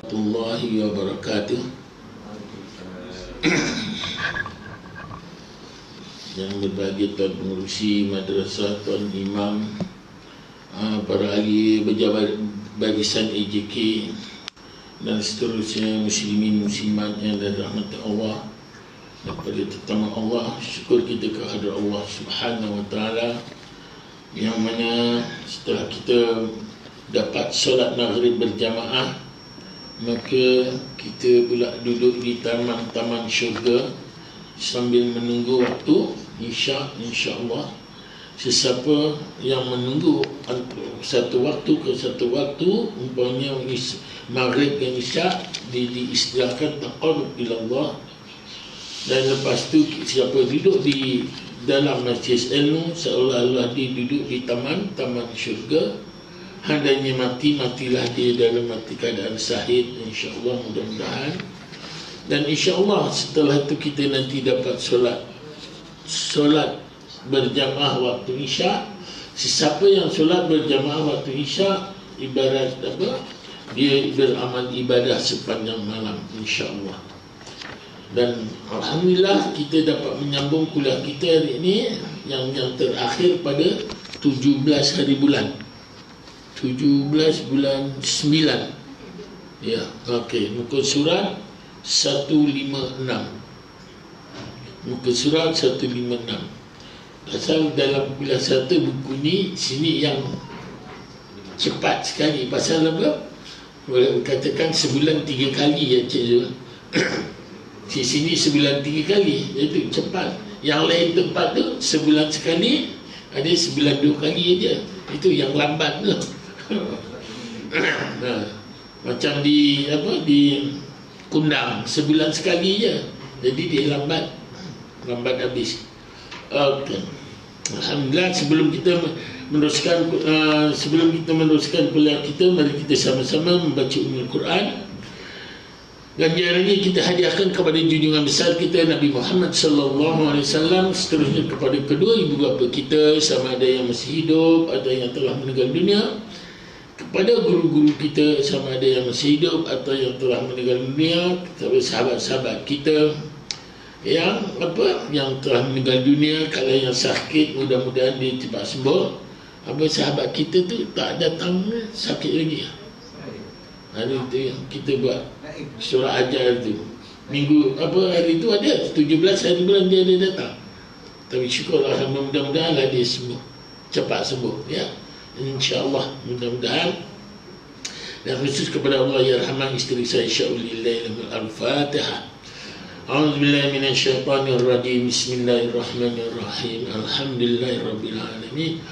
warahmatullahi wabarakatuh. Yang berbahagia Tuan Pengerusi Madrasah, Tuan Imam, para ahli pejabat barisan AJK dan seterusnya, muslimin muslimat yang dirahmati Allah. Dan pada pertama Allah, syukur kita kehadrat Allah Subhanahu wa taala, yang mana setelah kita dapat solat maghrib berjamaah, maka kita pula duduk di taman-taman syurga sambil menunggu waktu insya-Allah. Sesiapa yang menunggu satu waktu ke satu waktu, umpamanya maghrib dan isyak, diistilahkan taqarrub ila Allah. Dan lepas tu siapa duduk di dalam majlis ilmu, seolah-olah dia duduk di taman syurga. Handainya matilah dia dalam mati keadaan syahid, insya-Allah, mudah-mudahan. Dan insya-Allah setelah itu kita nanti dapat solat berjamaah waktu isyak. Sesiapa yang solat berjamaah waktu isyak, ibarat apa? Dia beramal ibadah sepanjang malam, insya-Allah. Dan alhamdulillah kita dapat menyambung kuliah kita hari ini yang terakhir pada 17 hari bulan 17 bulan 9. Ya, okey. Muka surat 156. Muka surat 156. Pasal dalam kuliah satu buku ni, sini yang cepat sekali. Pasal apa? Boleh katakan sebulan 3 kali ya Cik Zul. Di sini sebulan 3 kali, itu cepat. Yang lain tempat tu sebulan sekali, ada sebulan 2 kali aja. Itu yang lambat tu. Nah, macam di Kundang sebulan sekali je, jadi dia lambat habis. Okey, alhamdulillah. Sebelum kita meneruskan kuliah kita, mari kita sama-sama membaca Ummul Quran. Ganjarannya kita hadiahkan kepada junjungan besar kita Nabi Muhammad sallallahu alaihi wasallam, seterusnya kepada kedua ibu bapa kita, sama ada yang masih hidup atau yang telah meninggal dunia, kepada guru-guru kita sama ada yang masih hidup atau yang telah meninggal dunia, kepada sahabat-sahabat kita yang telah meninggal dunia. Kalau yang sakit, mudah-mudahan dia cepat sembuh. Sahabat kita tu tak datang, sakit lagi. Hari itu yang kita buat surah ajar tu, hari itu ada 17 hari bulan dia ada datang. Tapi syukurlah, mudah-mudahan dia sembuh, cepat sembuh ya, insya-Allah, mudah-mudahan. Dan khusus kepada Allah ya Rahman, isteri saya Syaulillahi al-Fatihah. A'udzubillahi minasyaitonirrajim. Bismillahirrahmanirrahim. Alhamdulillahirabbil alamin.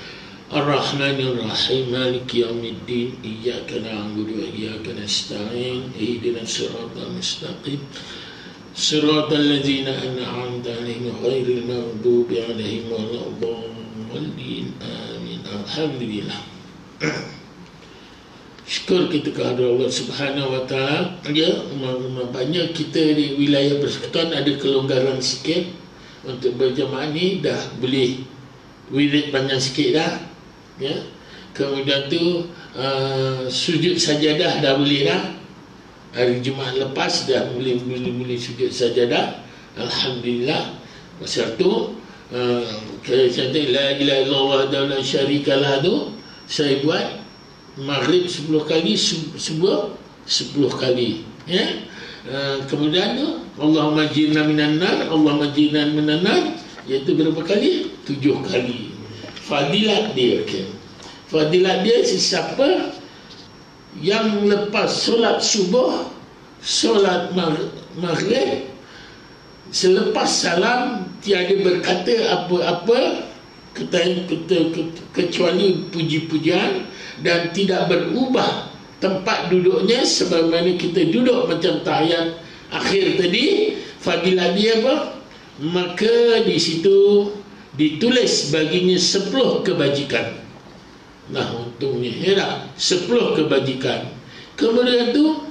Ar-Rahmanir-Rahim, Maliki Yaumiddin. Iyyaka na'budu wa iyyaka nasta'in. Ihdinas siratal mustaqim. Siratal ladzina an'amta 'alaihim ghairil maghdubi 'alaihim waladdallin. Amin. Alhamdulillah. Syukur kita kepada Allah Subhanahu wa taala. Ya, banyak kita di wilayah Persekutuan ada kelonggaran sikit untuk berjamaah ni, dah boleh wirid panjang sikit dah. Ya. Kemudian tu sujud sajadah dah boleh dah. Hari Jumaat lepas dah boleh sujud sajadah. Alhamdulillah. Pasal tu kata la ilaha illallah wa la syarikalah tu saya buat maghrib 10 kali, subuh 10 kali. Ya. Kemudian tu Allahumma jirna minan nar, Allahumma jirna minan nar, iaitu berapa kali? 7 kali. Fadilat dia, fadilat dia, sesiapa yang lepas solat subuh, solat maghrib, selepas salam tiada berkata apa-apa kecuali puji-pujian, dan tidak berubah tempat duduknya sebagaimana kita duduk macam tahiyat akhir tadi. Fadilat dia apa? Maka di situ ditulis baginya 10 kebajikan. Nah, untungnya heran, 10 kebajikan. Kemudian tu,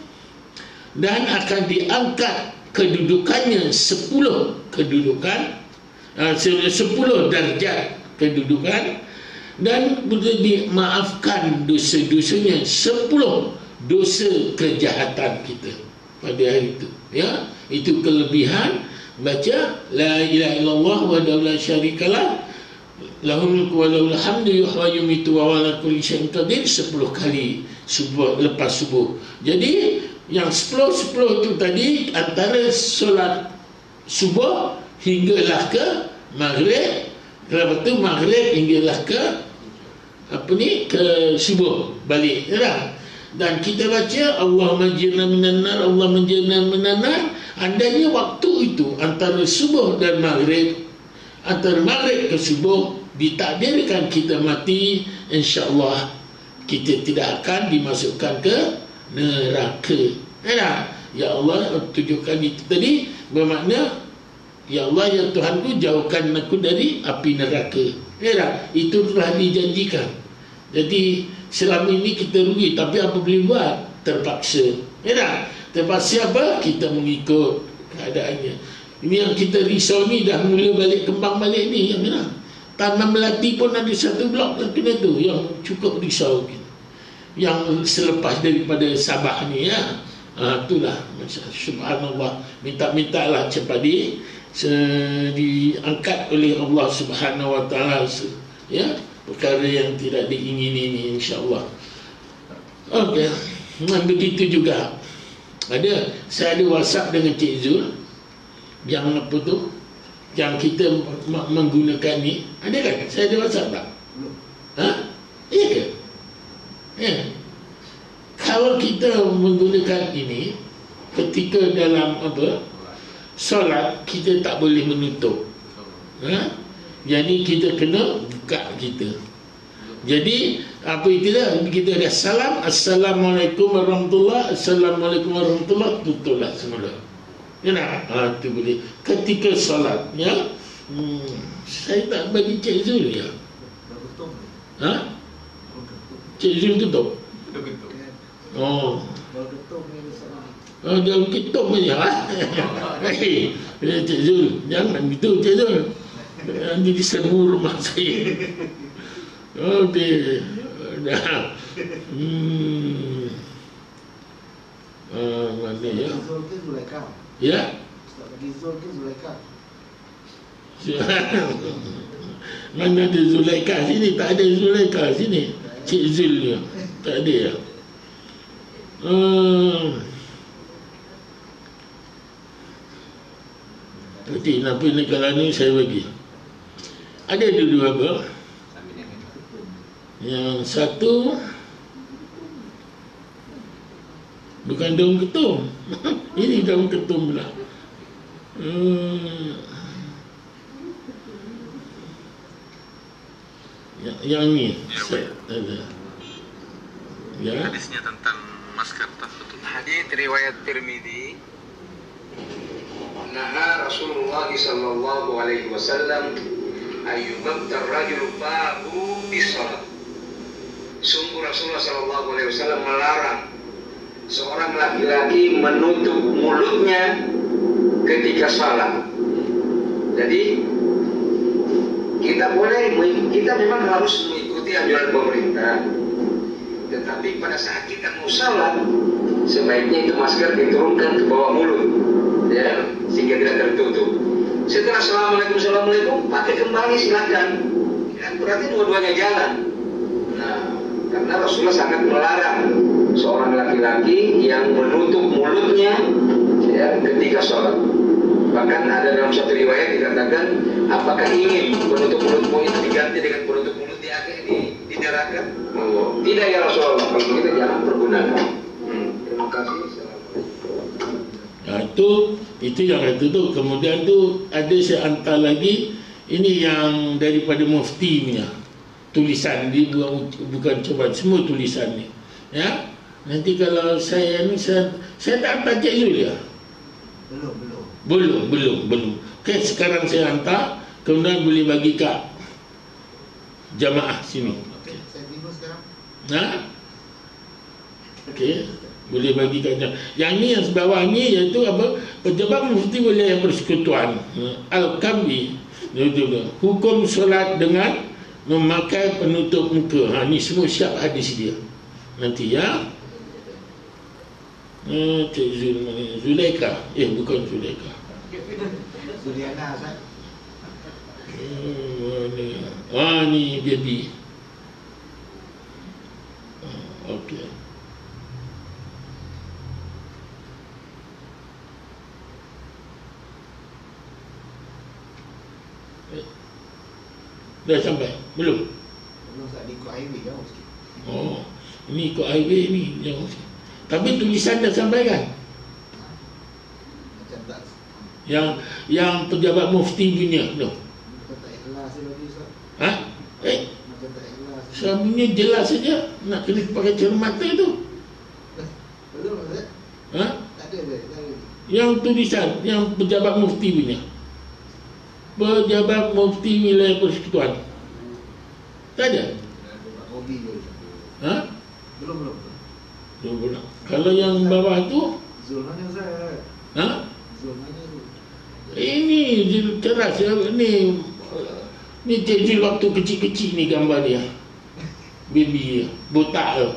dan akan diangkat kedudukannya 10 kedudukan, 10 darjat kedudukan, dan boleh dimaafkan dosa-dosanya 10 dosa kejahatan kita pada hari itu. Ya, itu kelebihan baca la ilaha illallah wa la syarikalah lahul mulku wa lahul hamdu yuhyi wa yumiitu wa ala kulli syai'in qadir 10 kali subuh, lepas subuh. Jadi yang 10 itu tadi antara solat subuh hinggalah ke maghrib, lepas tu maghrib hinggalah ke ke subuh balik, ya. Dan kita baca Allahumma jirna minan nar, Allahumma jirna minan nar. Andainya waktu itu antara subuh dan maghrib, antara maghrib ke subuh ditakdirkan kita mati, insya-Allah kita tidak akan dimasukkan ke neraka. Ya Allah, tunjukkan itu tadi bermakna ya Allah, ya Tuhanku, jauhkan aku dari api neraka. Itu telah dijanjikan. Jadi selama ini kita rugi, tapi apa boleh buat? Terpaksa. Terpaksa apa? Kita mengikut keadaannya. Ini yang kita risau ni, dah mula balik kembang balik ni. Tanam melati pun ada satu blok kena tu, yang cukup risau kita. Yang selepas daripada Sabah ni, ya. Itulah, subhanallah, minta-mintalah cepat diangkat oleh Allah Subhanahu Wa Taala, ya, perkara yang tidak diingini ini, insya-Allah. Okey, begitu juga saya ada WhatsApp dengan Cik Zul yang apa tu, yang kita menggunakan ni. Ada kan? Saya ada WhatsApp tak? Iya ke? Ya. Kalau kita menggunakan ini ketika dalam solat, kita tak boleh menutup. Jadi kita kena buka kita. Jadi apa itulah, kita ada salam, assalamualaikum warahmatullahi, assalamualaikum warahmatullahi, tutuplah semula. Ya nak? Itu boleh ketika solat, ya. Saya tak bagi Cik Zul, ya. Cik Zul tutup. Oh, dia ketuk saja. Cik Zul, jangan gitu Cik Zul. Nanti diserbu rumah saya. Okey. Dah. Mana ya? Ya? Bagi Zul ke Zulaika? Mana ada Zulaika sini? Tak ada Zulaika sini. Cik Zul ni tak ada ya. Nanti kenapa ni kalau ni saya bagi. Ada dua apa? Yang satu bukan daun ketum. Ini daun ketum pula. Yang ni ya. Hadisnya tentang masker tafatut. Hadis riwayat Tirmidzi. Naha Rasulullah sallallahu alaihi wasallam ayyubtar rajul babu bisalat. Sungguh Rasulullah sallallahu alaihi wasallam melarang seorang laki-laki menutup mulutnya ketika salat. Jadi kita memang harus mengikuti anjuran pemerintah. Tetapi pada saat kita mau salat, sebaiknya itu masker diturunkan ke bawah mulut, ya, sehingga tidak tertutup. Setelah assalamualaikum pakai kembali silakan. Ya, berarti dua-duanya jalan. Nah, karena Rasulullah sangat melarang seorang laki-laki yang menutup mulutnya, ya, ketika sholat. Bahkan ada dalam satu riwayat dikatakan, apakah ingin penutup mulutmu itu diganti dengan penutup mulut di neraka? Oh, tidak ya Rasulullah, kalau kita jangan pergunakan. Terima kasih. Nah, itu yang kata tu. Kemudian tu ada saya hantar lagi, ini yang daripada mufti punya tulisan dia, bukan coba semua tulisan ni, ya. Nanti kalau saya ni saya tak hantar Cik Zul ya. Belum. Okey, sekarang saya hantar, kemudian boleh bagi kat jamaah sini. Okey, saya bingung sekarang. Okey, boleh bagi kat jamaah. Yang ni yang sebawah ni iaitu apa? Pejabat mufti wilayah persekutuan Al-Kambi. Hukum solat dengan memakai penutup muka. Ni semua siap hadis dia. Nanti ya. Cik Zulaika. Bukan Zulaika. Zuliana, Ustaz. Ni baby. Okey. Dah sampai? Belum? Belum, Ustaz. Ikut highway jauh sikit. Ini ikut highway ni jauh sikit. Tapi tulisan dah sampai kan? Macam tak. Yang pejabat mufti punya tu. Macam tak ikhlas dia bagi, Ustaz. Macam tak ikhlas. Sebenarnya jelas saja. Nak kena pakai cermata tu. Belum, Ustaz. Tak ada. Yang tulisan, yang pejabat mufti punya. Pejabat mufti wilayah persekutuan. Tak ada? Hobi je. Belum. Belum. Kalau yang bawah tu, Zul mana, Ustaz? Zul mana tu? ini keras. Ni Cik waktu kecil-kecil ni gambar dia. Baby dia, botak tu.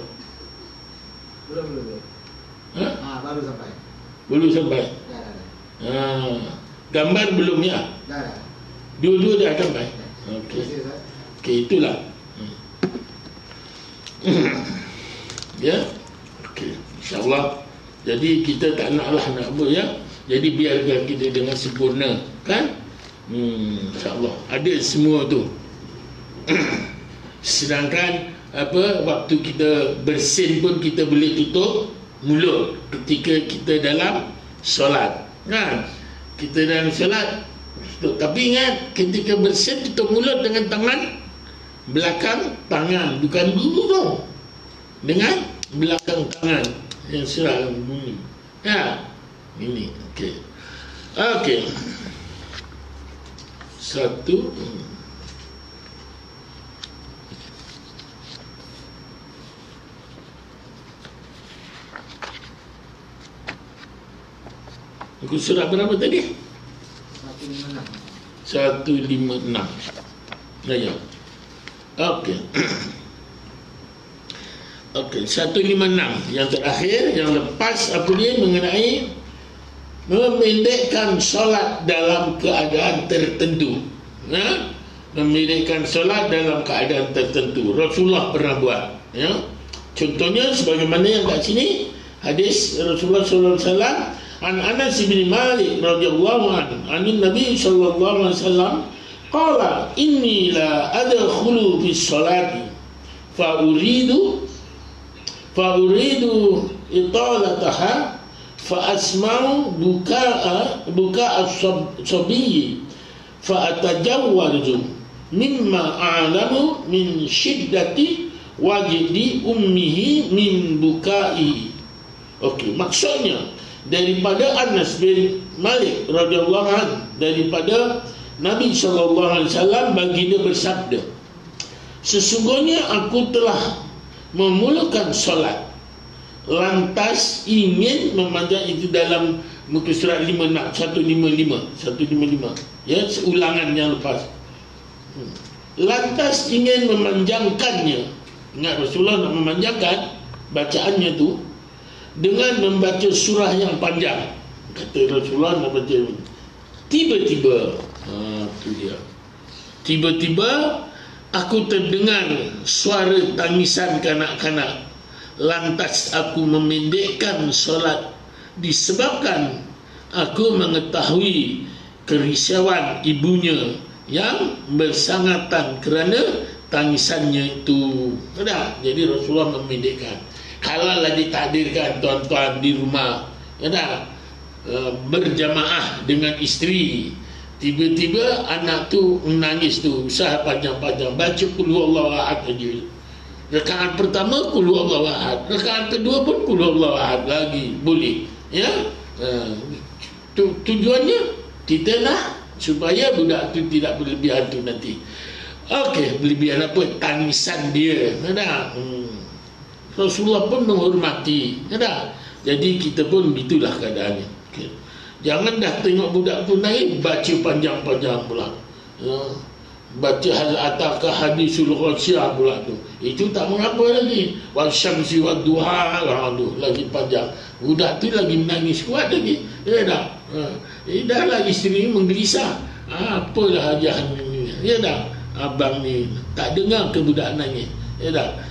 Belum. Baru sampai. Belum sampai. Dah. Gambar belum ya? Dah. Dua-dua dah sampai. Okey. Itulah. Ya. Okey. InsyaAllah. Jadi kita tak naklah nak apa ya. Jadi biarkan kita dengan sempurna, kan? InsyaAllah. Ada semua tu. Sedangkan waktu kita bersin pun kita boleh tutup mulut ketika kita dalam solat, kan? Kita dalam solat. Tapi ingat, ketika bersin tutup mulut dengan tangan belakang tangan, bukan dulu tu. Dengan belakang tangan yang serang bunyi. Ini. Okey. Satu. Muka surat berapa tadi? 156. Ya. Okey. 156. Yang terakhir, yang lepas apa dia mengenai memendekkan solat dalam keadaan tertentu. Memendekkan solat dalam keadaan tertentu. Rasulullah pernah buat. Contohnya sebagaimana yang kat sini, hadis Rasulullah sallallahu alaihi wasallam an Anas bin Malik radhiyallahu anhu anin Nabi sallallahu alaihi wasallam qala inni la adkhulu fi sholati fa uridu italataha fa asma'u buka as-sabiyyi fa atajawwazu mimma a'lamu min shiddati wajdi ummihi min bukai. Okey, maksudnya daripada Anas bin Malik radhiyallahu anhu, daripada Nabi sallallahu alaihi wasallam, baginda bersabda, sesungguhnya aku telah memulakan solat lantas ingin memanjang, itu dalam muka surat 155 ya, seulangan yang lepas. Lantas ingin memanjangkannya. Ingat, Rasulullah nak memanjangkan bacaannya tu dengan membaca surah yang panjang. Kata Rasulullah nak baca, tiba-tiba tu dia, tiba-tiba aku terdengar suara tangisan kanak-kanak. Lantas aku memendekkan solat disebabkan aku mengetahui kerisauan ibunya yang bersangatan kerana tangisannya itu. Jadi Rasulullah memendekkan. Kalaulah ditakdirkan tuan-tuan di rumah, berjamaah dengan isteri, tiba-tiba anak tu menangis tu, usaha panjang-panjang, baca qul huwallahu ahad aja. Rakaat pertama qul huwallahu ahad, rakaat kedua pun qul huwallahu ahad lagi, boleh. Ya. Tujuannya kita nak supaya budak tu tidak berlebihan tu nanti. Okey, berlebihan apa? Tangisan dia. Rasulullah pun menghormati. Jadi kita pun itulah keadaannya. Jangan dah tengok budak tu naik baca panjang-panjang pula. baca hal ataka hadisul ghasyah pula tu, itu tak mengapa lagi. Wasyamsi wadduha, aduh lagi panjang. Budak tu lagi menangis kuat lagi. Dah isteri menggelisah. Apalah hajah ni. Abang ni tak dengar ke budak nangis.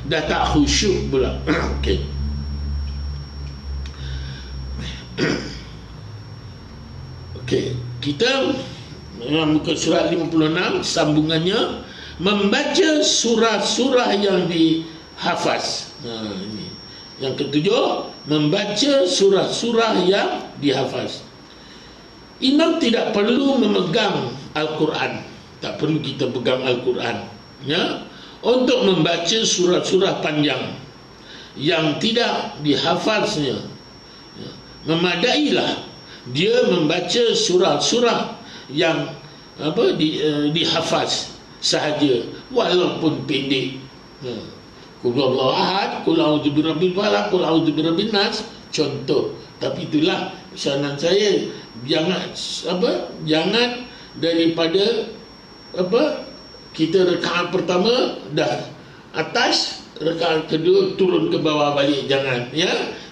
Dah tak khusyuk pula. Okey. Okey, kita muka surat 56 sambungannya, membaca surah-surah yang dihafaz. Ini yang ketujuh, membaca surah-surah yang dihafaz. Imam tidak perlu memegang Al-Quran, tak perlu kita pegang Al-Quran, ya, untuk membaca surah-surah panjang yang tidak dihafaznya. Memadailah dia membaca surah-surah yang dihafaz sahaja, walaupun pendek. Qul huwallahu ahad, qul a'udzu birabbil falaq, qul a'udzu birabbin nas, contoh. Tapi itulah pesanan saya, jangan daripada kita rakaat pertama dah atas, rakaat kedua turun ke bawah balik, jangan, ya.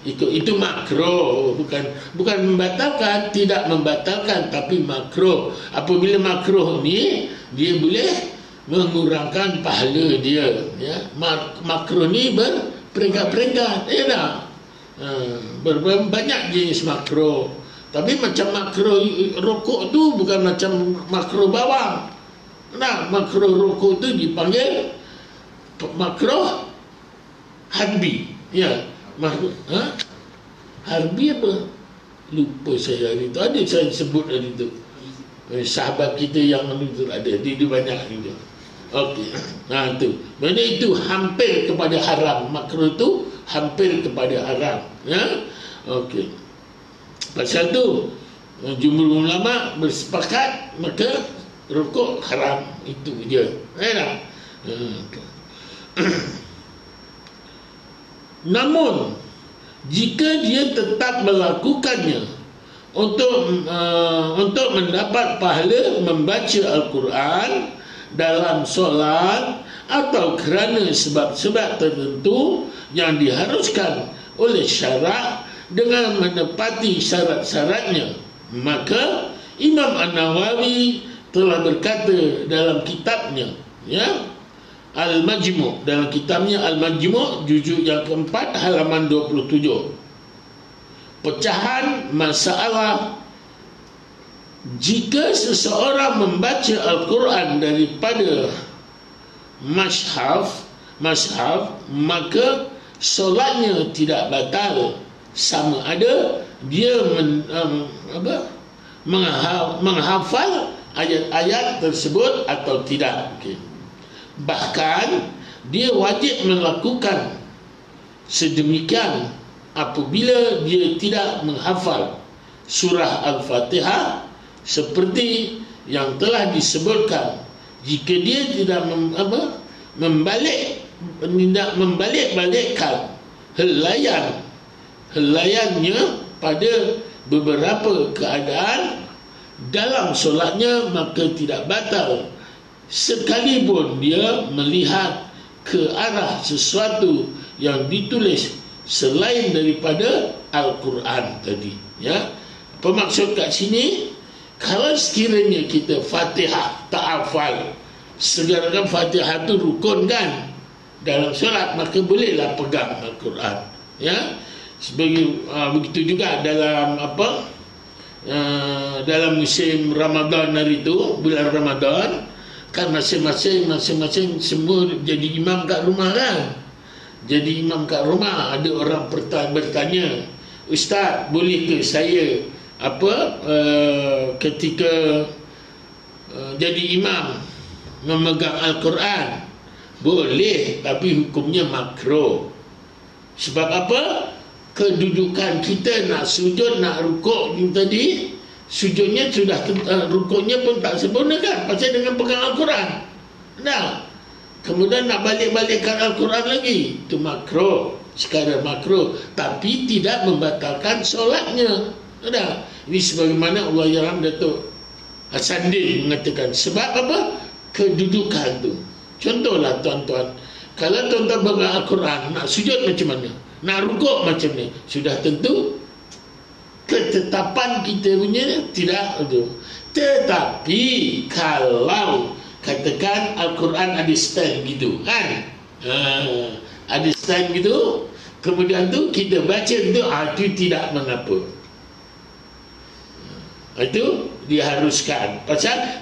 Itu makruh, bukan membatalkan, tidak membatalkan, tapi makruh. Apabila makruh ni, dia boleh mengurangkan pahala dia, ya. Makruh ni berperingkat-peringkat, ya dah. Banyak jenis makruh. Tapi macam makruh rokok tu bukan macam makruh bawang. Nah, makruh rokok tu dipanggil makruh harbi, ya. Harbi apa? Lupa saya hari tu. Ada saya sebut hari tu. Sahabat kita yang itu ada. Dia banyak juga. Okey. Tu. Maksudnya itu hampir kepada haram. Makruh tu hampir kepada haram. Ya. Okey. Pasal tu jumhur ulama bersepakat maka rokok haram. Itu je. Ya. Namun jika dia tetap melakukannya untuk mendapat pahala membaca Al-Quran dalam solat atau kerana sebab-sebab tertentu yang diharuskan oleh syarak dengan menepati syarat-syaratnya, maka Imam An-Nawawi telah berkata dalam kitabnya, ya, Al-Majmu', dalam kitabnya Al-Majmu', juzuk yang keempat, halaman 27. Pecahan masalah jika seseorang membaca Al-Quran daripada mushaf, maka solatnya tidak batal, sama ada dia menghafal ayat-ayat tersebut atau tidak. Okay. Bahkan dia wajib melakukan sedemikian apabila dia tidak menghafal surah Al-Fatihah seperti yang telah disebutkan. Jika dia tidak membalik-balikkan helaiannya pada beberapa keadaan dalam solatnya, maka tidak batal sekalipun dia melihat ke arah sesuatu yang ditulis selain daripada Al-Quran tadi, ya. Apa maksud kat sini? Kalau sekiranya kita Fatihah tak hafal, sedangkan Fatihah tu rukun kan dalam solat, maka bolehlah pegang Al-Quran, ya. Begitu juga dalam dalam musim Ramadan hari tu, bulan Ramadan kan, masing-masing semua jadi imam kat rumah kan. Jadi imam kat rumah, ada orang bertanya, Ustaz, boleh ke saya ketika jadi imam memegang Al-Quran? Boleh, tapi hukumnya makruh. Sebab apa? Kedudukan kita nak sujud, nak rukuk ni tadi, sujudnya sudah, rukuknya pun tak sempurna kan, pasal dengan pegang Al-Quran. Nah, kemudian nak balik-balikkan Al-Quran lagi, itu makruh, sekadar makruh, tapi tidak membatalkan solatnya. Nah, ini sebagaimana Allahyarham Datuk Hasan Din mengatakan, sebab apa? kedudukan tu. Contohlah tuan-tuan, kalau tuan-tuan pegang Al-Quran, nak sujud macam mana, nak rukuk macam ni, sudah tentu ketetapan kita punya tidak ada. Tetapi kalau katakan Al-Quran ada stand gitu kan, ada stand gitu, kemudian tu kita baca tu, itu tidak mengapa. Itu diharuskan.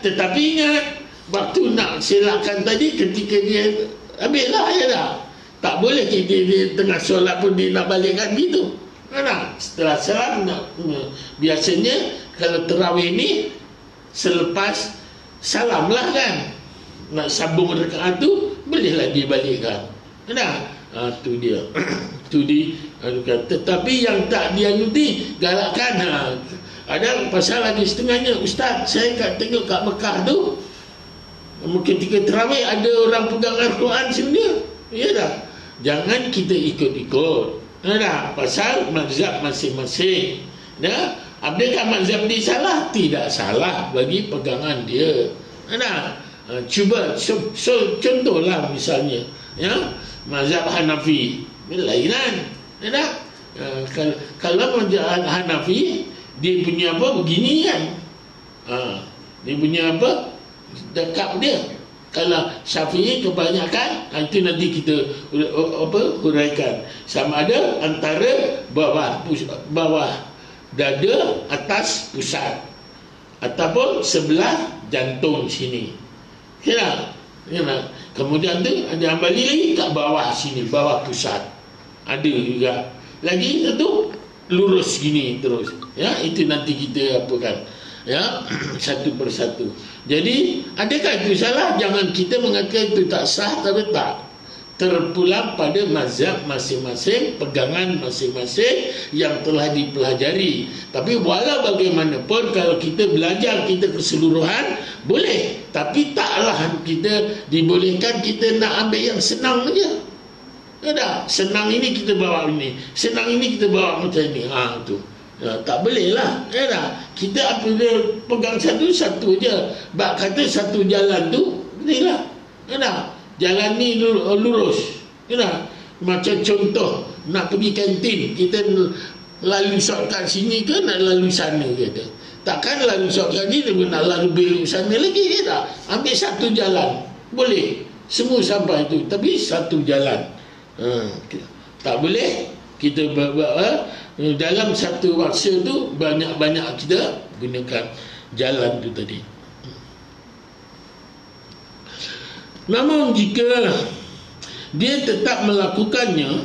Tetapi ingat, waktu nak silakan tadi, ketika dia ambillah ya dah. Tak boleh dia tengah solat pun dia nak balikkan gitu. Mana? Setelah salam biasanya kalau tarawih ni selepas salam lah kan. Nak sambung rakaat tu bolehlah dia balikkan. Mana? Tu dia. Tu di tetapi yang tak dianuti galakkan. Ada pasal lagi setengahnya, Ustaz, saya tengok kat Mekah tu, ketika terawih ada orang pegang Al-Quran sebenarnya. Ya dah. Jangan kita ikut-ikut. Ya dah. Pasal mazhab masing-masing. Ya. Adakah mazhab dia salah? Tidak salah bagi pegangan dia. Ya dah. Cuba contohlah misalnya, ya, mazhab Hanafi lainan. Ya dah. Kalau mazhab Hanafi dia punya apa begini kan, dia punya apa dekat dia. Kalau Syafi'i kebanyakan, itu nanti kita huraikan, sama ada antara bawah dada atas pusat ataupun sebelah jantung sini. Kira kemudian tu ada Hambali lagi kat bawah sini, bawah pusat ada juga. Lagi satu lurus gini terus, ya, itu nanti kita apakan, ya, satu persatu. Jadi adakah itu salah? Jangan kita mengatakan itu tak sah, tapi tak, terpulang pada mazhab masing-masing, pegangan masing-masing yang telah dipelajari. Tapi walau bagaimanapun, kalau kita belajar kita keseluruhan boleh, tapi taklah kita dibolehkan kita nak ambil yang senang saja. Ada senang ini kita bawa ini, senang ini kita bawa macam ini. Tu tak boleh lah. Ya, kita apabila pegang satu je. Bak kata satu jalan tu inilah. Ya, jalan ni lurus. Ya, macam contoh nak pergi kantin, kita lalu shortcut sini ke nak lalu sana ke? Takkan lalu shortcut ni nak lalu belok sana lagi. Ya, ambil satu jalan boleh, semua sampai tu, tapi satu jalan. Tak boleh kita dalam satu masa tu banyak-banyak kita gunakan jalan tu tadi. Namun jika dia tetap melakukannya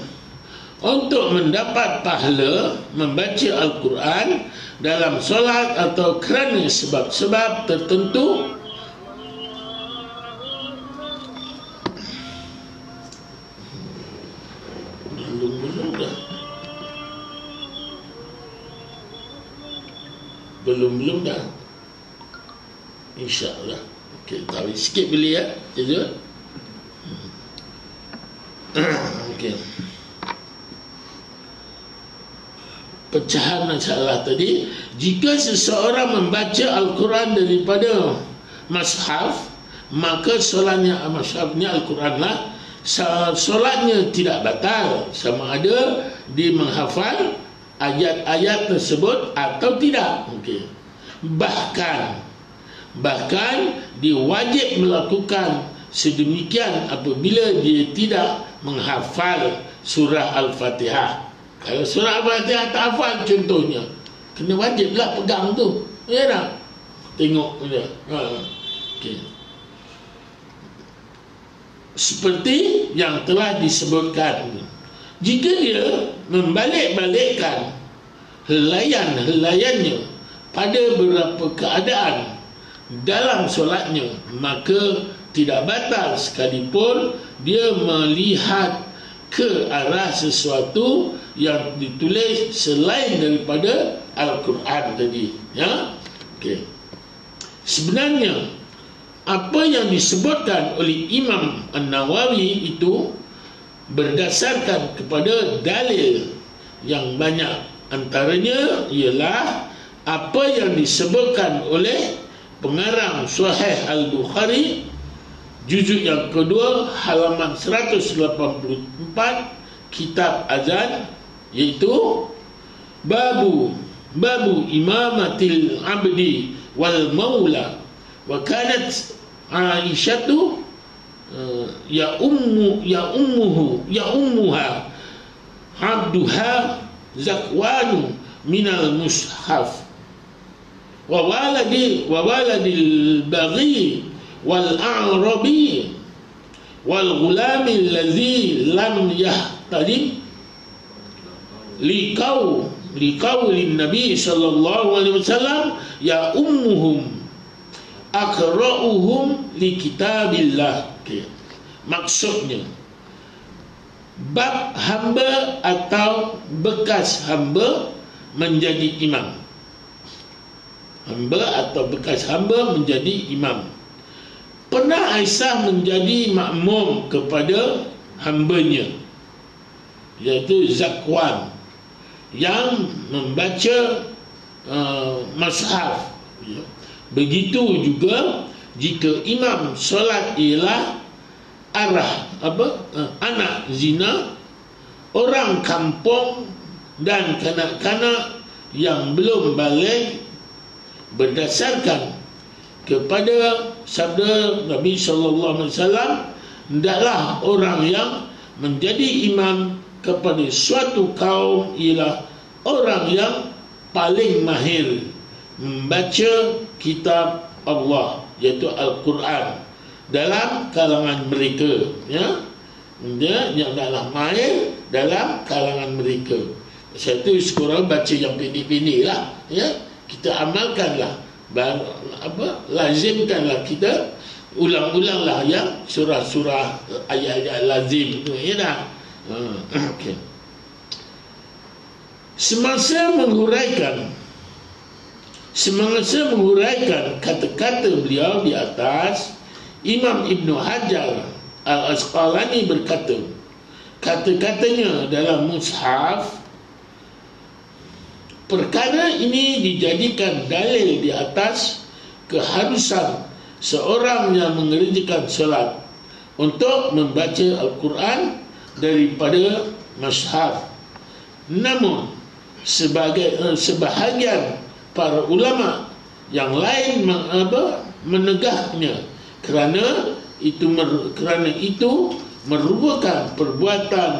untuk mendapat pahala membaca Al-Quran dalam solat atau kerana sebab-sebab tertentu, belum dah, insyaAllah. Okey, tahu sikit boleh ya, Jujur. Okey, pecahan masalah tadi. Jika seseorang membaca Al-Quran daripada mushaf, maka solatnya mushafnya Al-Quran lah, solatnya tidak batal, sama ada dia menghafal ayat-ayat tersebut atau tidak. Okay. Bahkan dia wajib melakukan sedemikian apabila dia tidak menghafal surah Al-Fatihah. Kalau surah Al-Fatihah tak hafal contohnya, kena wajiblah pegang tu. Ya tak? Tengok dia. Okay. Seperti yang telah disebutkan, jika dia membalik-balikkan helaian-helaiannya pada beberapa keadaan dalam solatnya, maka tidak batal sekalipun dia melihat ke arah sesuatu yang ditulis selain daripada Al-Quran tadi. Ya? Okay. Sebenarnya apa yang disebutkan oleh Imam An-Nawawi itu berdasarkan kepada dalil yang banyak. Antaranya ialah apa yang disebutkan oleh pengarang Sahih Al-Bukhari juzuk yang kedua halaman 184 kitab azan, iaitu babu imamatil abdi wal maula wa kanat Aisyatu ya ummuha abduha zakwanu minal mushaf wa waladil baghi wal a'rabi wal ghulamil ladzi lam yahtalim liqaulin nabi sallallahu alaihi wasallam ya ummuhum aqra'uhum li kitabillah. Maksudnya bab hamba atau bekas hamba menjadi imam. Hamba atau bekas hamba menjadi imam. Pernah Aisyah menjadi makmum kepada hambanya, iaitu Zakwan, yang membaca mushaf. Begitu juga jika imam solat ialah anak zina, orang kampung dan kanak-kanak yang belum baligh, berdasarkan kepada sabda Nabi sallallahu alaihi wasallam, hendaklah orang yang menjadi imam kepada suatu kaum ialah orang yang paling mahir membaca kitab Allah, iaitu Al-Quran, dalam kalangan mereka, ya. Dia yang adalah mahir dalam kalangan mereka. Satu sekurang baca yang pendek-pendek lah, ya. Kita amalkanlah, lazimkanlah, kita ulang-ulanglah yang surah-surah ayat-ayat lazim itu, ya dah. Okay. Semasa menguraikan kata-kata beliau di atas, Imam Ibn Hajar Al-Asqalani berkata, kata-katanya dalam mushaf, perkara ini dijadikan dalil di atas keharusan seorang yang mengerjakan solat untuk membaca Al-Quran daripada mushaf. Namun sebahagian para ulama yang lain menegahnya kerana itu merupakan perbuatan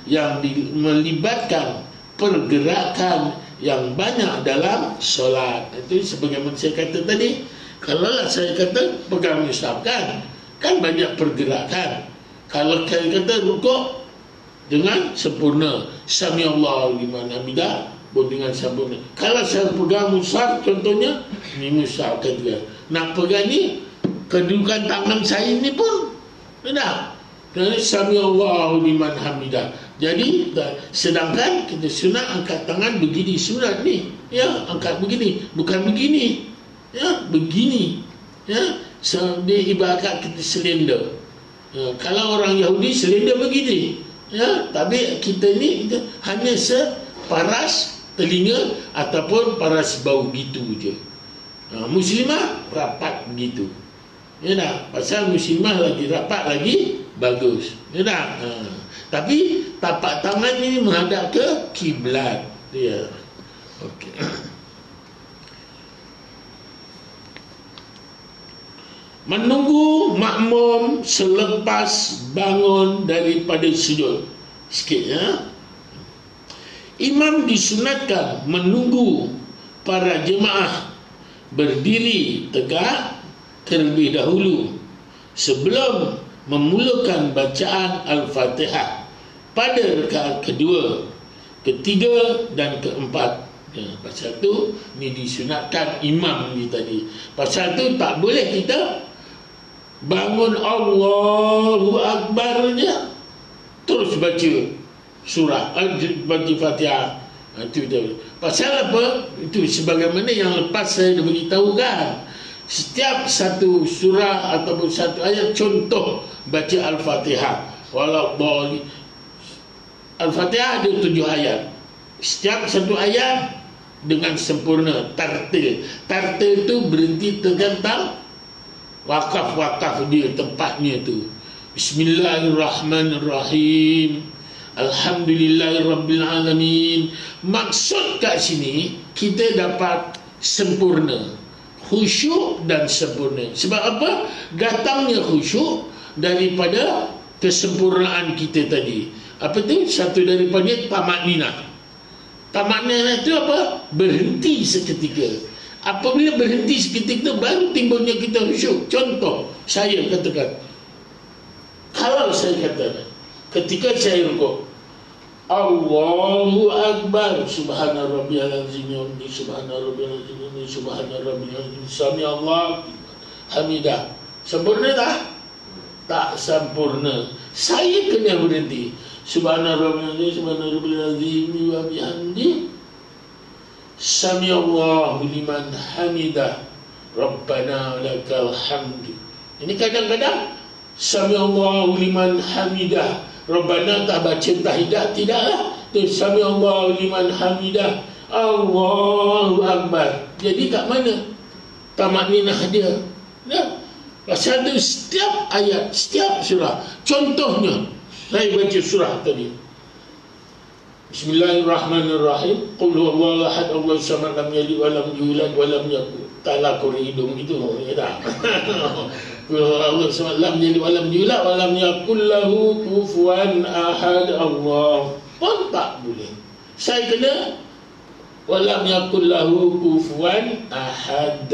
yang melibatkan pergerakan yang banyak dalam solat. Itu sebagaimana saya kata tadi, kalaulah saya kata pegang mushaf kan banyak pergerakan. Kalau saya kata rukuk dengan sempurna, sami Allahu liman hamidah pun dengan sempurna. Kalau saya pegang mushaf, contohnya ni mushaf ketiga, nak pegang ni, kedudukan tangan saya ni pun dah sami Allahu liman hamidah. Jadi sedangkan kita sunat angkat tangan begini, sunat ni, ya, angkat begini, bukan begini, ya, begini, ya. Dia ibarat kita selender, ya. Kalau orang Yahudi selender begini, ya, tapi kita ni hanya separas telinga ataupun paras bau gitu je. Muslimah rapat begitu, ya dah. Pasal muslimah lagi rapat lagi bagus, ya dah. Tapi tapak tangan ini menghadap ke kiblat, ya. Okey. Menunggu makmum selepas bangun daripada sujud. Sikit, ya. Imam disunatkan menunggu para jemaah berdiri tegak terlebih dahulu sebelum memulakan bacaan Al-Fatihah pada rakaat kedua, ketiga dan keempat. Ya, pasal tu ni disunatkan imam ni tadi. Pasal tu tak boleh kita bangun Allahu Akbar je terus baca surah, baca Fatihah. Itu dia. Pasal apa? Itu sebagaimana yang lepas saya dah beritahu kan. Setiap satu surah ataupun satu ayat, contoh baca Al-Fatihah. Walau Al-Fatihah ada 7 ayat. Setiap satu ayat dengan sempurna, tartil. Tartil itu berhenti tergantang wakaf dia tempatnya tu. Bismillahirrahmanirrahim, Alhamdulillahirrabbilalamin. Maksud kat sini kita dapat sempurna, khusyuk dan sempurna. Sebab apa? Datangnya khusyuk daripada kesempurnaan kita tadi. Apa tu? Satu daripada tamakninah. Tamakninah itu apa? Berhenti seketika. Apabila berhenti seketika baru timbulnya kita khusyuk. Contoh, saya katakan, kalau saya katakan ketika saya rukuk, Allahu Akbar, Subhana Rabbiyal Azim, Subhana Rabbiyal Azim, Subhana Rabbiyal Azim, Sami Allah Hamidah. Sempurna tak? Tak sempurna. Saya kena berhenti. Subhana Rabbiyal Azim, Subhana Rabbiyal Azim, wa bihamdi, Sami Allahu liman hamidah, Rabbana lakal hamdu. Ini kadang-kadang Sami Allahu liman hamidah, Rabbana tak baca tahidah, tidaklah. Sami Allahu liman hamidah, Allahu Akbar. Jadi kat mana tamakninah dia? Ya. Pasal tu setiap ayat, setiap surah. Contohnya, saya baca surah tadi, Bismillahirrahmanirrahim. Qul huwallahu ahad, Allahu samad, lam yalid wa lam yulad wa lam yakul. Taklah kau hidung itu, ya dah. Allah samad, lam yalid wa lam yulad wa lam yakul lahu kufuwan ahad. Allah pun tak boleh. Saya kena wa lam yakul lahu kufuwan ahad.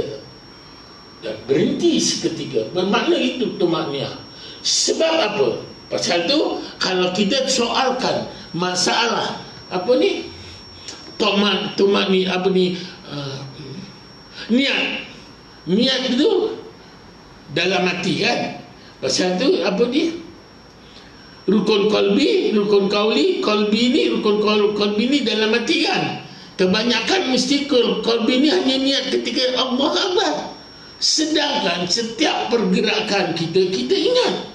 Dan berhenti seketika. Bermakna itu maknanya. Sebab apa? Pasal tu kalau kita soalkan masalah apa ni, tomat ni apa ni, niat itu dalam hati kan. Pasal tu apa ni, rukun qalbi, rukun qauli, qalbi ni, rukun qalbi ni dalam hati kan. Kebanyakan mesti qalbi ni hanya niat ketika Allah Akbar. Sedangkan setiap pergerakan kita ingat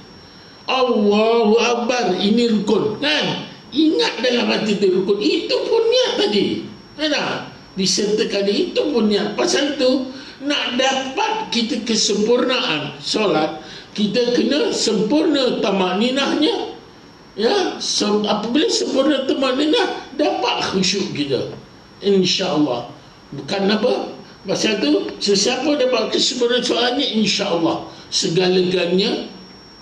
Allahu Akbar, ini rukun kan. Ingat dalam hati itu rukun, itu pun niat tadi. Ada disertakan itu pun niat. Pasal tu nak dapat kita kesempurnaan solat, kita kena sempurna tamakninahnya. Ya, apabila sempurna tamakninah, dapat khusyuk kita, insya-Allah. Bukan apa? Pasal tu sesiapa dapat kesempurnaan solatnya, insya-Allah segala-galanya,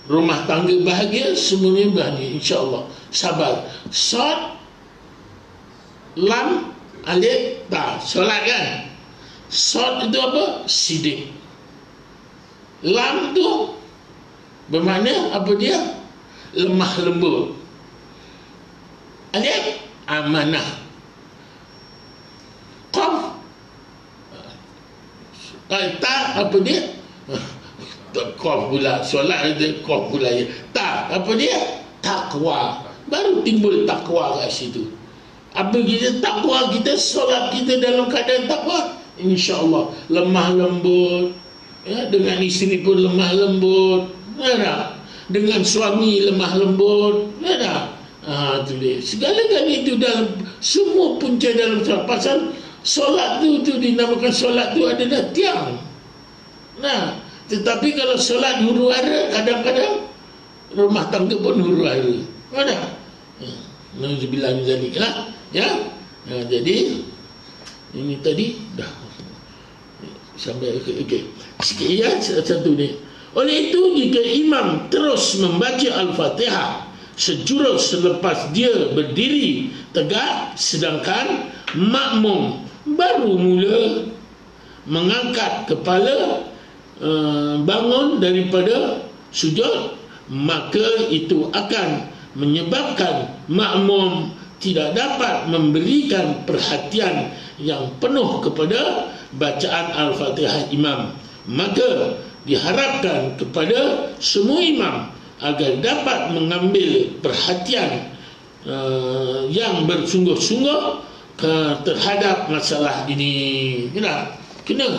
rumah tangga bahagia, semuanya bahagia, insya-Allah. Sabar. Sod, lam, alif, ta. Solat kan? Sod itu apa? Sidik. Lam tu bermakna apa dia? Lemah lembut. Alif, amanah. Qaf, ta apa dia? Qaf pula. Solat ada qaf pula ya. Ta apa dia? Takwa. Baru timbul takwa kat situ. Apabila kita takwa, kita solat kita dalam keadaan takwa, insya-Allah lemah lembut, ya, dengan isteri pun lemah lembut, ya, dengan suami lemah lembut, ya. Tu dia. Segala-galanya itu dalam semua punca dalam solat. Pasal solat tu dinamakan solat tu adalah tiang. Nah, tetapi kalau solat huru-hara, kadang-kadang rumah tangga pun huru-hara. Ada. Nauzubillah min zalik lah, ya. Jadi ini tadi dah sampai okey. Sikit ya satu ni. Oleh itu jika imam terus membaca Al-Fatihah sejurus selepas dia berdiri tegak, sedangkan makmum baru mula mengangkat kepala bangun daripada sujud, maka itu akan menyebabkan makmum tidak dapat memberikan perhatian yang penuh kepada bacaan Al-Fatihah imam. Maka diharapkan kepada semua imam agar dapat mengambil perhatian yang bersungguh-sungguh terhadap masalah ini. Kena.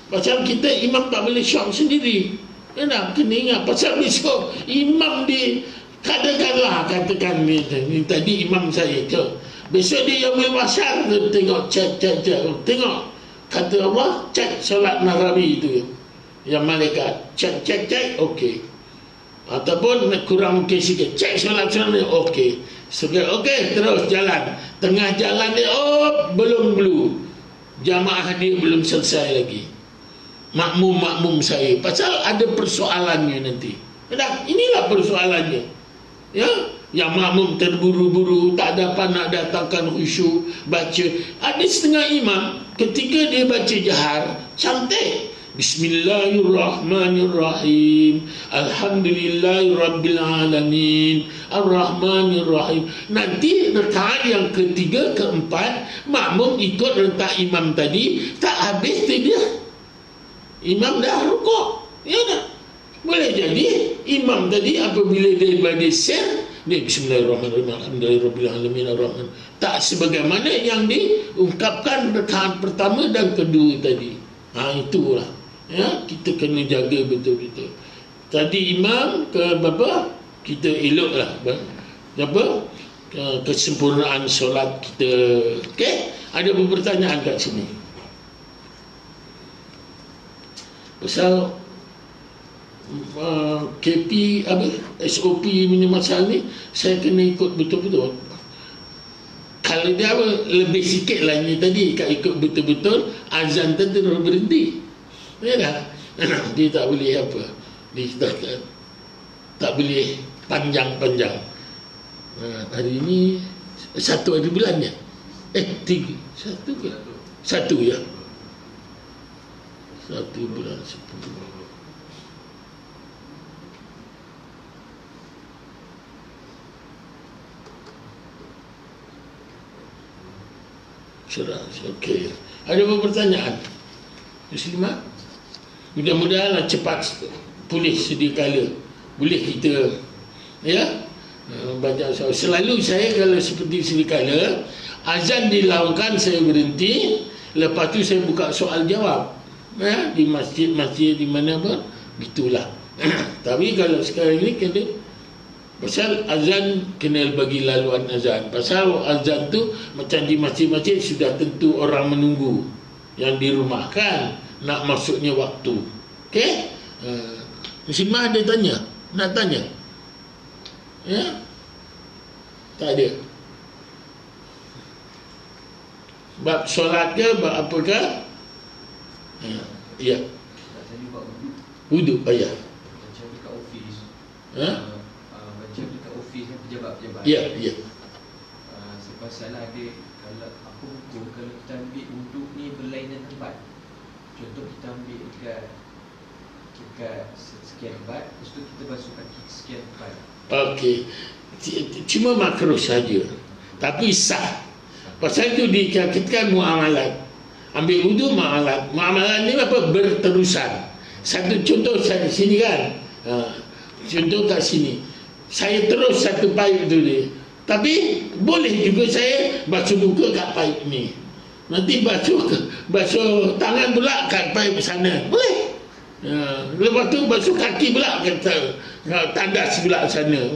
Pasal kita imam tak boleh syok sendiri. Kena ingat. Pasal besok imam di katakan ni tadi imam saya ke, besok dia Yaumul Mahsyar, tengok cek tengok kata Allah, cek solat Narawi itu, yang malaikat cek, okey. Ataupun kurang mungkin sikit, cek solat sunat, okey. Okey, terus jalan. Tengah jalan dia, belum blue. Jamaah dia belum selesai lagi. Makmum saya. Pasal ada persoalannya nanti. Inilah persoalannya. Ya, yang makmum terburu-buru, tak dapat nak datangkan khusyuk, baca. Ada setengah imam ketika dia baca jahar, cantik. Bismillahirrahmanirrahim. Alhamdulillahirrabbilalamin. Ar-Rahmanirrahim. Nanti rakaat yang ketiga, keempat, makmum ikut rentak imam tadi, tak habis tu dia. Imam dah rukuk. Ya tak? Boleh jadi imam tadi apabila dia baca share, dia Bismillahirrahmanirrahim. Alhamdulillahirrabbilalamin. Ar-Rahman. Tak sebagaimana yang diungkapkan rakaat pertama dan kedua tadi. Itulah. Ya, kita kena jaga betul-betul. Tadi imam ke bapa, kita eloklah kesempurnaan solat kita. Okey, ada beberapa pertanyaan kat sini. Pasal KP SOP punya masalah ni, saya kena ikut betul-betul. Kalau dia lebih sikit lah ini tadi, ikut betul-betul, azan tu terus berhenti. Ya dah. Dia tak boleh apa, dia tak boleh panjang-panjang. Hari ini 1 hari bulannya 3 1 ke 1 ya, 1 bulan 10. Okey. Ada beberapa pertanyaan? Muslimat? Mudah-mudahanlah cepat pulih sedia kala. Boleh kita baca. Selalu saya kalau seperti sedia kala, azan dilakukan saya berhenti, lepas tu saya buka soal jawab. Di masjid-masjid di mana pun gitulah. Tapi kalau sekarang ni kena, pasal azan kena bagi laluan azan. Pasal azan tu macam di masjid-masjid sudah tentu orang menunggu yang dirumahkan nak masuknya waktu. Okey? Muslimah ada tanya? Nak tanya? Ya? Tak ada. Bab solat ke, bab apakah? Ya. Wuduk payah. Macam dekat ofis. Macam dekat ofis pejabat-pejabat. Ya. Sebab ada, kalau apa hukum kalau kita ambil wuduk ni berlainan tempat. Contoh kita ambil dekat sekian tempat, lepas tu kita basuh kaki sekian tempat. Okey. Cuma makruh saja. Tapi sah. Pasal itu dikatakan muamalat. Ambil wuduk muamalat. Muamalat ni apa? Berterusan. Satu contoh saya di sini kan. Contoh kat sini. Saya terus satu paip tu ni. Tapi boleh juga saya basuh muka kat paip ni. Nanti basuh tangan pula kat paip sana. Boleh. Lepas tu basuh kaki pula kata tandas pula sana.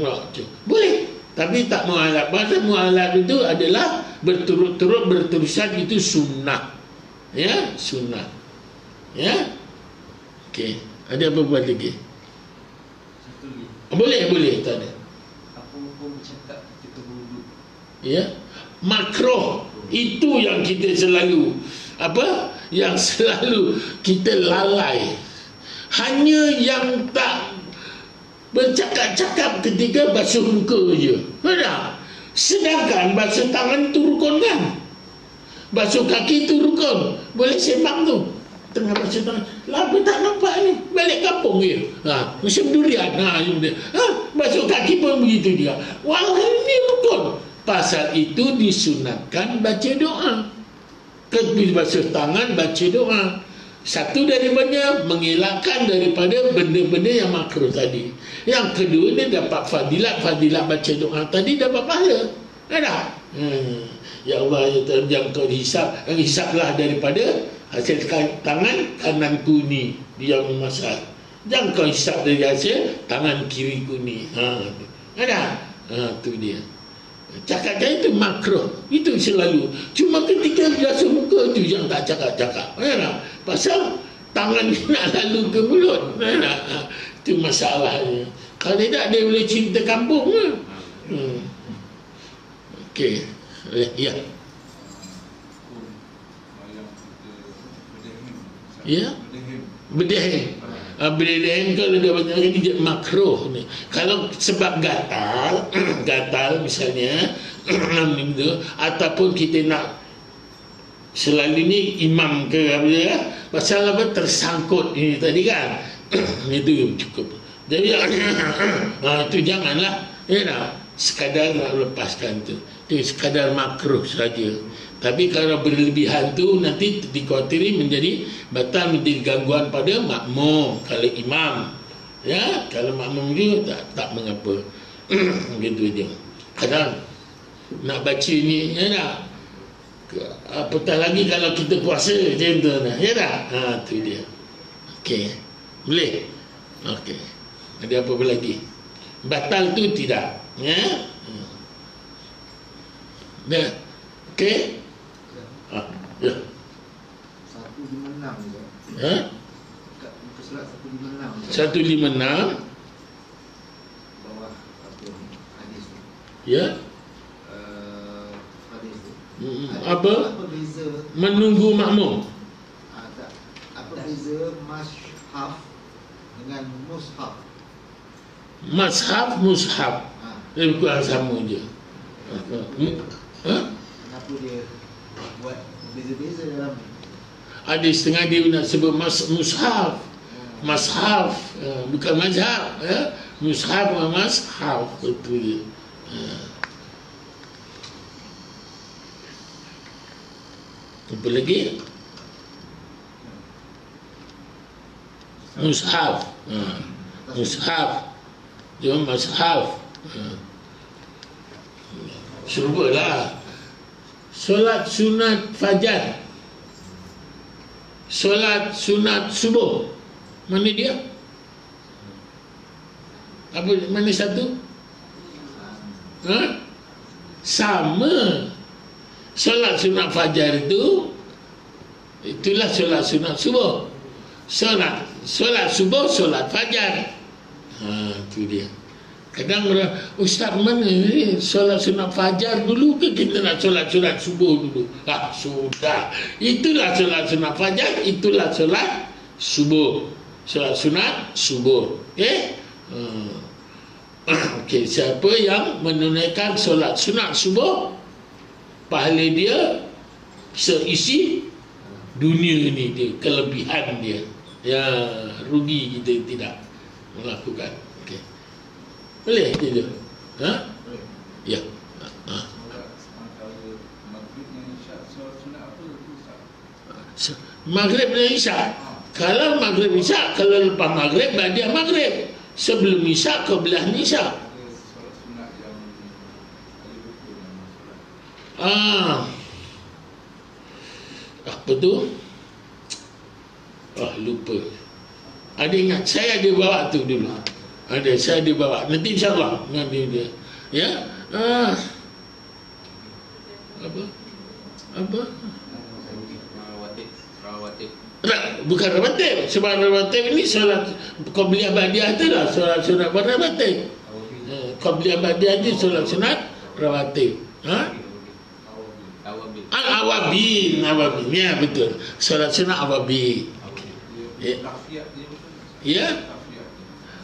Boleh. Tapi tak mualaf. Pasal mualaf itu adalah berturut-turut berterusan, itu sunnah. Ya, sunnah. Ya. Okey. Ada apa buat lagi? Satu lagi. Boleh, tak ada. Apa hukum bercakap ketika berwuduk? Ya. Makruh. Itu yang kita selalu yang selalu kita lalai. Hanya yang tak bercakap-cakap ketika basuh muka je. Benar? Sedangkan basuh tangan tu rukun kan? Basuh kaki tu rukun. Boleh sembang tu. Tengah basuh tangan. Lama tak nampak ni. Balik kampung je. Macam durian. Basuh kaki pun begitu juga. Walau ini rukun. Pasal itu disunatkan baca doa. Ketika basuh tangan baca doa. Satu daripada mengelakkan daripada benda-benda yang makruh tadi. Yang kedua, dia dapat fadilat baca doa tadi, dapat pahala. Ada? Ya Allah, ya Tuhan, yang kau hisaplah daripada hasil tangan kananku ni dia memasak. Jangan kau hisap dari hasil tangan kiriku ni. Ada? Tu dia. Cakap-cakap itu makruh. Itu selalu. Cuma ketika basuh muka tu yang tak cakap-cakap. Pasal tangan dia nak lalu ke mulut. Itu masalahnya. Kalau tidak, dia boleh cinta kampung lah. Okey. Ya. Ya. Berdehem. Berdehem kalau dia banyak dia makruh ni. Kalau sebab gatal misalnya ataupun kita nak selalu ni imam ke apa ya, pasal apa tersangkut ini tadi kan. Itu cukup. Jadi itu janganlah ya nak sekadar nak lepaskan tu. Itu sekadar makruh saja. Tapi kalau berlebihan tu nanti dikhawatiri menjadi batal, menjadi gangguan pada makmum kalau imam. Ya, kalau makmum juga tak mengapa. Gitu aja. Kadang nak baca ni ya tak. Apatah lagi kalau kita puasa macam tu nah. Ya tak? Tu dia. Okey. Boleh? Okey. Ada apa lagi? Batal tu tidak. Ya. Dah. Okey. Ya. 156 je. Ha? Muka surat 156. 156. Bawah apa hadis tu. Ya. Hadis tu. Apa? Apa beza Menunggu makmum. tak. Apa beza mashaf dengan mushaf? Mushaf. Lebih kurang sama je. Ha? Kenapa dia buat beza-beza dalam ni? Ada setengah dia nak sebut mushaf. Bukan mazhab ya? Mushaf dan mashaf. Itu dia. Apa lagi? Mushaf. Mushaf. Jangan mashaf. Serupalah. Solat sunat fajar, solat sunat subuh, mana dia? Apa mana satu? Sama. Solat sunat fajar itulah solat sunat subuh. Solat subuh, solat fajar. Itu dia. Kadang orang, ustaz mana ni solat sunat fajar dulu ke kita nak solat sunat subuh dulu? Sudah. Itulah solat sunat fajar, itulah solat subuh. Solat sunat subuh. Okey? Okey, siapa yang menunaikan solat sunat subuh, pahala dia seisi dunia ni dia, kelebihan dia. Ya, rugi kita tidak melakukan. Boleh je. Ha? Ya. Maghrib dan Isyak. Kalau Maghrib Isyak, kalau lepas Maghrib badiah Maghrib. Sebelum Isyak kau belah Isyak. Apa tu? Lupa. Ada ingat, saya ada bawa tu dulu. Saya dibawa. Nanti insyaAllah nanti dia. Ya. Apa? Rawatib. Bukan rawatib. Sebab rawatib ini solat qabliyah ba'diyah tu lah. Solat sunat rawatib. Qabliyah ba'diyah tu solat sunat rawatib. Awabin. Ya betul. Solat sunat awabin. Ya.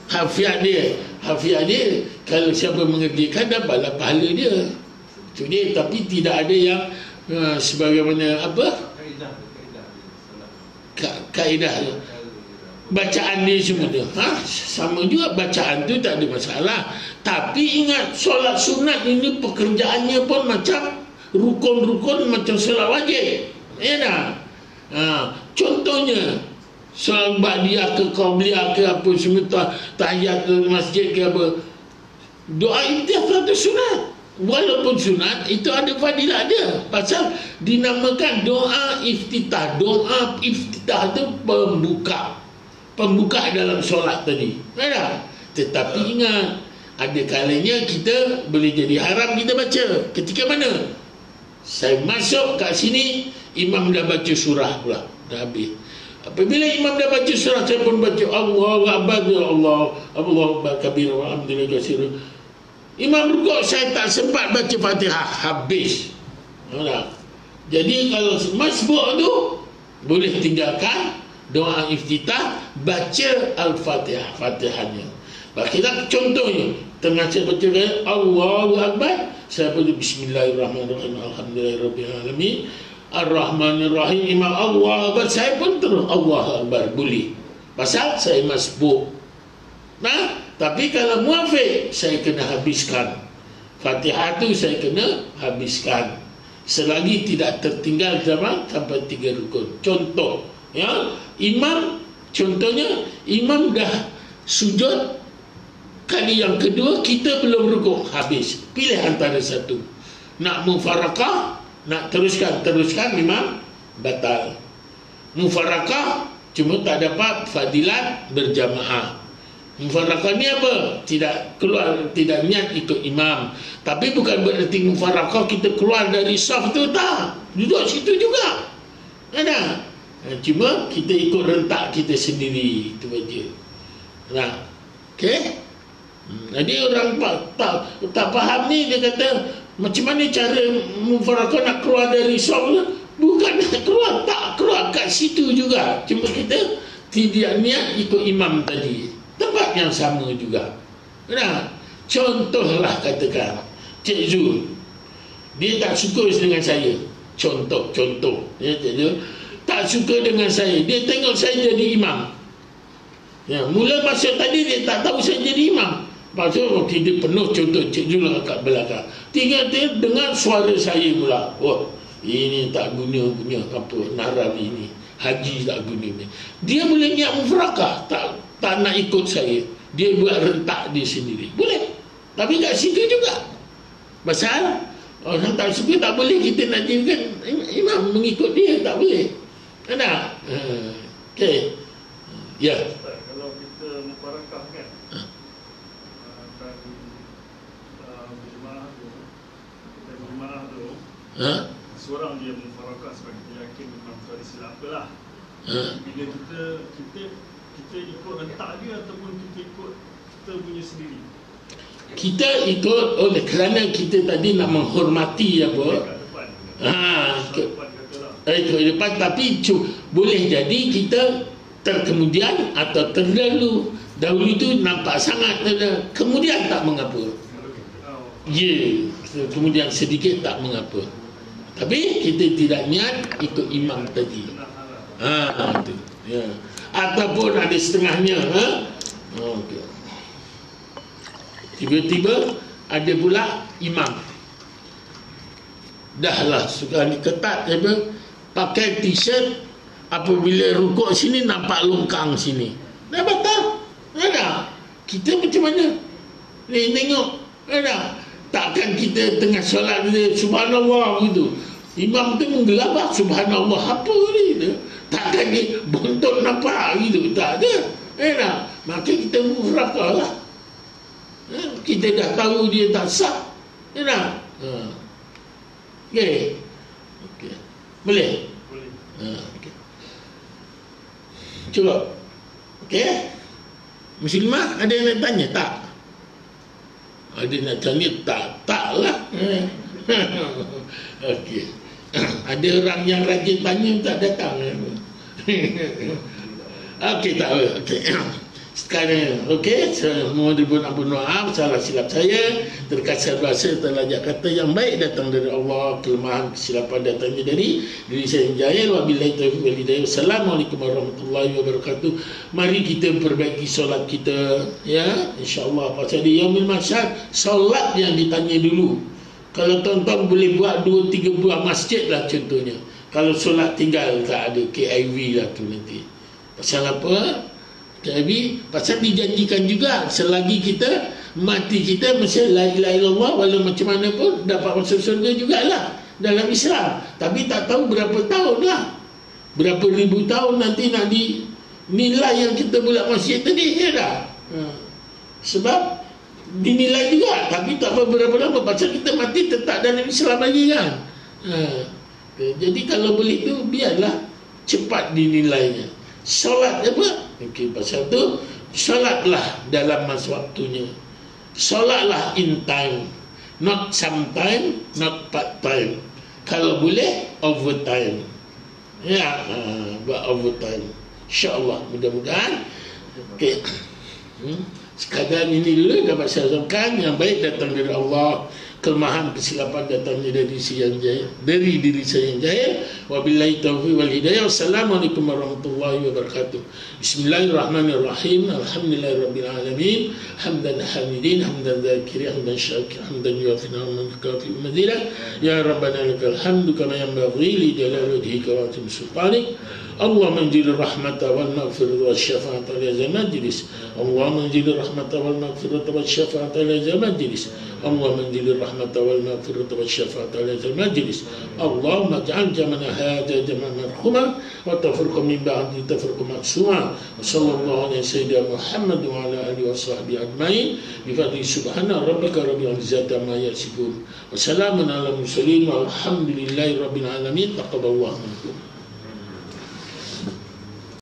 Hafiat dia kalau siapa mengerjakan dapatlah pahala dia. Itu dia. Tapi tidak ada yang sebagaimana apa kaedah bacaan dia semua tu. Sama juga bacaan tu tak ada masalah. Tapi ingat solat sunat ini pekerjaannya pun macam rukun-rukun macam solat wajib. Ya tak? Contohnya solat ba'diyah ke qabliyah ke apa semua, tahiyat ke masjid ke apa, doa iftitah tu sunat. Walaupun sunat itu ada fadilah dia. Pasal dinamakan doa iftitah. Doa iftitah tu pembuka dalam solat tadi. Ada. Tetapi ingat, ada kalanya kita boleh jadi haram kita baca. Ketika mana? Saya masuk kat sini, imam dah baca surah pula. dah habis. Apabila imam dah baca surah, saya pun baca Allahu Akbar, Allahu Akbar kabir walhamdulillah katsir. Imam rukuk, saya tak sempat baca Fatihah, habis. Jadi kalau masbuk tu boleh tinggalkan doa iftitah, baca Al-Fatihah, Fatihahnya. Kita contohnya tengah saya baca Allahu Akbar, saya baca Bismillahirrahmanirrahim, Alhamdulillahirabbil alamin, Ar-Rahmanir-Rahim, Imam Allah Akbar, saya pun terus Allah Akbar, boleh. Pasal saya masbuk. Tapi kalau muafiq, saya kena habiskan Fatihah tu, saya kena habiskan selagi tidak tertinggal zaman sampai 3 rukun. Contoh, ya, imam, contohnya imam dah sujud kali yang kedua, kita belum rukuk, habis. Pilih antara satu. Nak mufarakah, nak teruskan memang batal. Mufarakah cuma tak dapat fadilat berjamaah. Mufarakah ni apa? Tidak keluar, tidak niat ikut imam. Tapi bukan berarti mufarakah kita keluar dari saf tu, tak. Duduk situ juga. Ada. Cuma kita ikut rentak kita sendiri, itu aja. Nah, okey. Jadi orang tak faham ni, dia kata macam mana cara mufarakah nak keluar dari saf tu? Bukan nak keluar, tak keluar kat situ juga. Cuma kita tidak niat ikut imam tadi. Tempat yang sama juga. Nah, contohlah katakan Cik Zul, dia tak suka dengan saya. Contoh dia tak suka dengan saya. Dia tengok saya jadi imam. Ya, mula masa tadi dia tak tahu saya jadi imam. Pasal dia penuh contoh Cik Zul kat belakang. Tinggal dia dengar suara saya pula. Wah, ini tak guna punya apa naram ini. Haji tak guna ni. Dia boleh niat mufarakah, tak nak ikut saya. Dia buat rentak dia sendiri. Boleh. Tapi kat situ juga. Pasal orang tak suka, tak boleh kita nak jadikan imam mengikut dia, tak boleh. Ada. Okey. Ya. Kalau kita mufarakah kan, berjemaah tu, seorang dia mufarakah sebab kita yakin memang tu ada silap apalah. Bila kita ikut rentak dia ataupun kita ikut kita punya sendiri. Kita ikut oleh kerana kita tadi nak menghormati apa? Ikut depan, tapi boleh jadi kita terkemudian atau terdahulu. Dahulu itu nampak sangat, kemudian tak mengapa. Kemudian sedikit tak mengapa. Tapi kita tidak niat ikut imam tadi. Itu. Ya. Ataupun ada setengahnya. Okay. Tiba-tiba ada pula imam. Dahlah suka diketat pakai t-shirt, apabila rukuk sini nampak longkang sini. Dah batal. Ada. Kita macam mana? Ni tengok. Ada. Takkan kita tengah solat dia subhanallah gitu. Imam tu menggelabah subhanallah apa ni? Takkan dia bontot nampak gitu. Tak ada. Maka kita mufarakah lah. Kita dah tahu dia tak sah. Okey. Boleh? Boleh. Okay. Cuba. Okey. Muslimah ada yang nak tanya tak? Ada nak tanya tak? Taklah. Okey. Ada orang yang rajin tanya tak datang. Okey, tak apa. Okey. Sekarang, okey, saya mohon ampun maaf salah silap saya, terkasar bahasa terlajak kata yang baik datang dari Allah, kelemahan kesilapan datangnya dari diri saya yang jahil. Wabillahi taufiq wal hidayah. Assalamualaikum warahmatullahi wabarakatuh. Mari kita perbaiki solat kita, ya, insya-Allah. Pasal di yaumil mahsyar solat yang ditanya dulu. Kalau tuan-tuan boleh buat 2-3 buah masjid lah contohnya. Kalau solat tinggal tak ada KIV lah tu nanti. Pasal apa? Tapi pasal dijanjikan juga selagi kita mati kita mesti la ilaha illallah, walau macam mana pun dapat masuk surga jugalah dalam Islam. Tapi tak tahu berapa tahun lah, berapa ribu tahun nanti nak dinilai yang kita buat masjid tadi, ya dah. Sebab dinilai juga, tapi tak apa berapa lama, pasal kita mati tetap dalam Islam lagi kan. Jadi kalau boleh tu biarlah cepat dinilainya. Solat apa? Okey, pasal tu solatlah dalam masa waktunya. Solatlah in time, not sometime, not part time. Kalau boleh overtime. Ya, buat overtime. InsyaAllah, mudah-mudahan. Okey. Sekadar ini dulu dapat saya sampaikan. Yang baik datang dari Allah, kelemahan kesilapan datangnya dari diri saya yang jahil. Wabillahi taufiq wal hidayah. Wassalamualaikum warahmatullahi wabarakatuh. Bismillahirrahmanirrahim. Alhamdulillahirabbil alamin. Hamdan hamidin, hamdan dzakirin, hamdan syakirin, hamdan yuafina wa kafi madina. Ya rabbana lakal hamdu kama yanbaghi li jalali wajhika wa azimi sultanik. اللهم انزل الرحمة والمغفرة والشفاعة لهذا المجلس. اللهم انزل الرحمة والمغفرة والشفاعة لهذا المجلس. اللهم انزل الرحمة والمغفرة والشفاعة لهذا المجلس. اللهم اجعل جمعنا هذا جمعا مرحوما وتفرق من بعد تفرق معصوما. وصلى الله على سيدنا محمد وعلى آله وصحبه أجمعين بفضل سبحان ربك رب العزة عما يصفون وسلام على المرسلين والحمد لله رب العالمين. تقبل الله منكم.